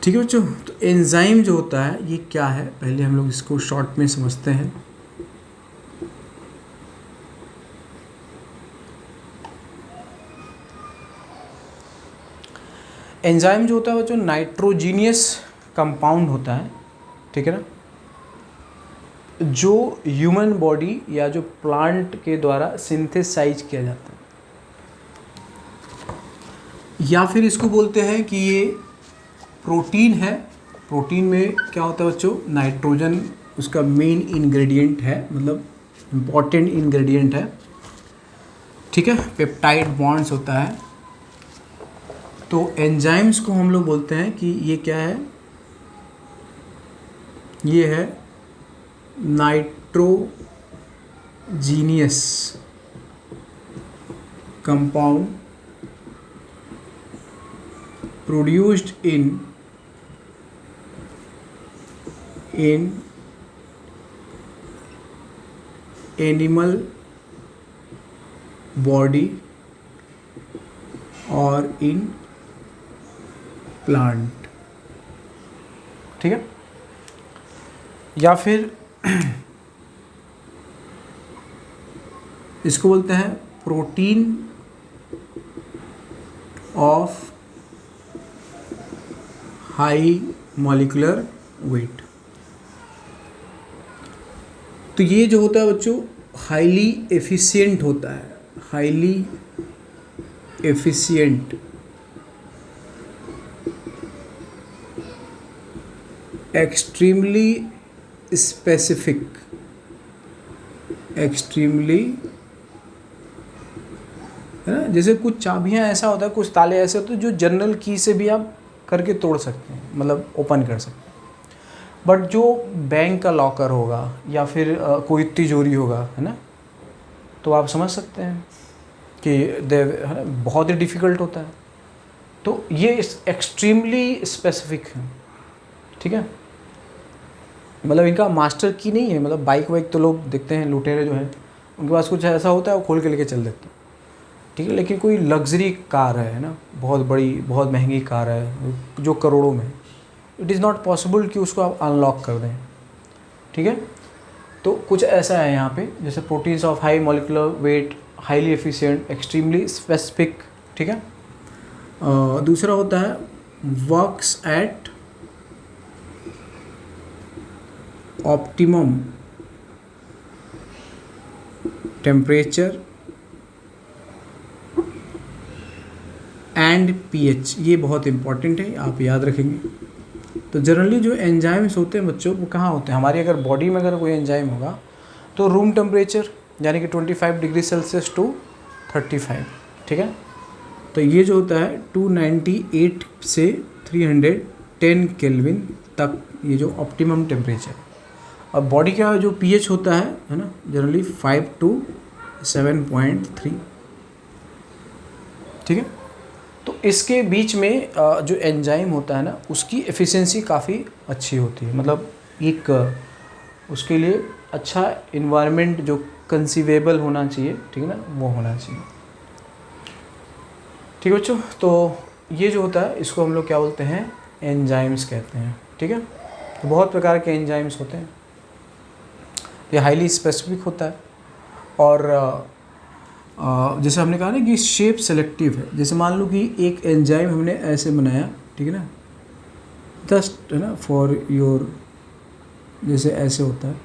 ठीक है बच्चों। तो एंजाइम जो होता है ये क्या है, पहले हम लोग इसको शॉर्ट में समझते हैं। एंजाइम जो होता है बच्चों नाइट्रोजीनियस कंपाउंड होता है, ठीक है ना, जो ह्यूमन बॉडी या जो प्लांट के द्वारा सिंथेसाइज किया जाता है, या फिर इसको बोलते हैं कि ये प्रोटीन है। प्रोटीन में क्या होता है बच्चों, नाइट्रोजन उसका मेन इंग्रेडिएंट है, मतलब इम्पॉर्टेंट इंग्रेडिएंट है, ठीक है। पेप्टाइड बॉन्ड्स होता है। तो एंजाइम्स को हम लोग बोलते हैं कि ये क्या है, ये है nitrogenous compound produced in animal body or in plant, ठीक है। या फिर इसको बोलते हैं protein of high molecular weight. तो ये जो होता है बच्चों हाईली एफिशिएंट होता है, highly efficient, extremely specific, extremely, है ना। जैसे कुछ चाबियां ऐसा होता है, कुछ ताले ऐसे होते हैं जो जनरल की से भी आप करके तोड़ सकते हैं, मतलब ओपन कर सकते हैं। बट जो बैंक का लॉकर होगा या फिर कोई तिजोरी होगा, है ना, तो आप समझ सकते हैं कि बहुत ही डिफ़िकल्ट होता है। तो ये एक्सट्रीमली स्पेसिफिक है, ठीक है। मतलब इनका मास्टर की नहीं है, मतलब बाइक वाइक तो लोग देखते हैं लुटेरे जो हैं उनके पास कुछ ऐसा होता है वो खोल के लेके चल देते हैं, ठीक है। लेकिन कोई लग्जरी कार है ना, बहुत बड़ी बहुत महंगी कार है जो करोड़ों में, इट इज़ नॉट पॉसिबल कि उसको आप अनलॉक कर दें, ठीक है। तो कुछ ऐसा है यहाँ पे, जैसे proteins of high molecular weight, highly efficient, extremely specific, ठीक है। दूसरा होता है works at optimum temperature and pH. ये बहुत इंपॉर्टेंट है, आप याद रखेंगे। तो जनरली जो एंजाइम्स होते हैं बच्चों वो कहाँ होते हैं, हमारी अगर बॉडी में अगर कोई एंजाइम होगा तो रूम टेम्परेचर यानी कि 25 डिग्री सेल्सियस टू 35, ठीक है। तो ये जो होता है 298 से 310 केल्विन तक, ये जो ऑप्टिमम टेम्परेचर। और बॉडी का जो पीएच होता है ना, जनरली 5 to 7.3, ठीक है। तो इसके बीच में जो एंजाइम होता है ना उसकी एफिशिएंसी काफ़ी अच्छी होती है, मतलब एक उसके लिए अच्छा इन्वायरमेंट जो कंसीवेबल होना चाहिए, ठीक है ना, वो होना चाहिए, ठीक है बच्चों। तो ये जो होता है इसको हम लोग क्या बोलते हैं, एंजाइम्स कहते हैं, ठीक है। तो बहुत प्रकार के एंजाइम्स होते हैं, ये हाईली स्पेसिफिक होता है। और जैसे हमने कहा ना कि शेप सेलेक्टिव है। जैसे मान लो कि एक एंजाइम हमने ऐसे बनाया, ठीक है ना, जस्ट, है ना, फॉर योर, जैसे ऐसे होता है।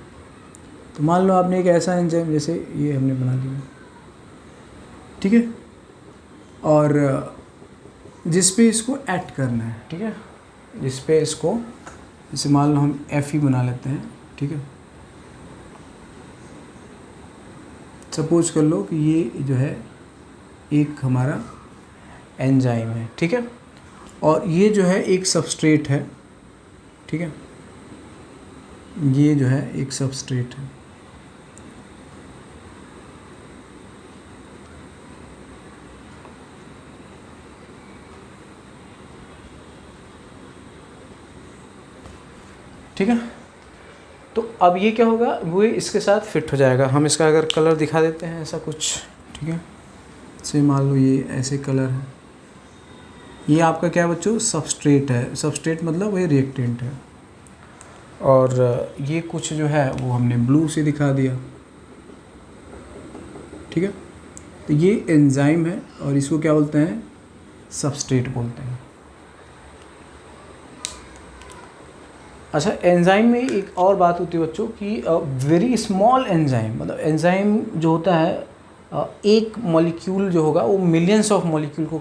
तो मान लो आपने एक ऐसा एंजाइम जैसे ये हमने बना दिया, ठीक है। और जिस पे इसको ऐड करना है, ठीक है, जिस पे इसको, जैसे मान लो हम Fe बना लेते हैं, ठीक है, सपोज कर लो कि ये जो है एक हमारा एंजाइम है, ठीक है, और ये जो है एक सबस्ट्रेट है, ठीक है, ये जो है एक सबस्ट्रेट है। ठीक है, तो अब ये क्या होगा, वो इसके साथ फिट हो जाएगा। हम इसका अगर कलर दिखा देते हैं ऐसा कुछ, ठीक है, से मान लो ये ऐसे कलर है, ये आपका क्या बच्चों, सबस्ट्रेट है। सबस्ट्रेट मतलब वही रिएक्टेंट है, और ये कुछ जो है वो हमने ब्लू से दिखा दिया, ठीक है। तो ये एंजाइम है और इसको क्या बोलते हैं, सबस्ट्रेट बोलते हैं। अच्छा, एंजाइम में एक और बात होती है बच्चों कि वेरी स्मॉल एंजाइम, मतलब एंजाइम जो होता है एक मॉलिक्यूल जो होगा वो मिलियंस ऑफ मॉलिक्यूल को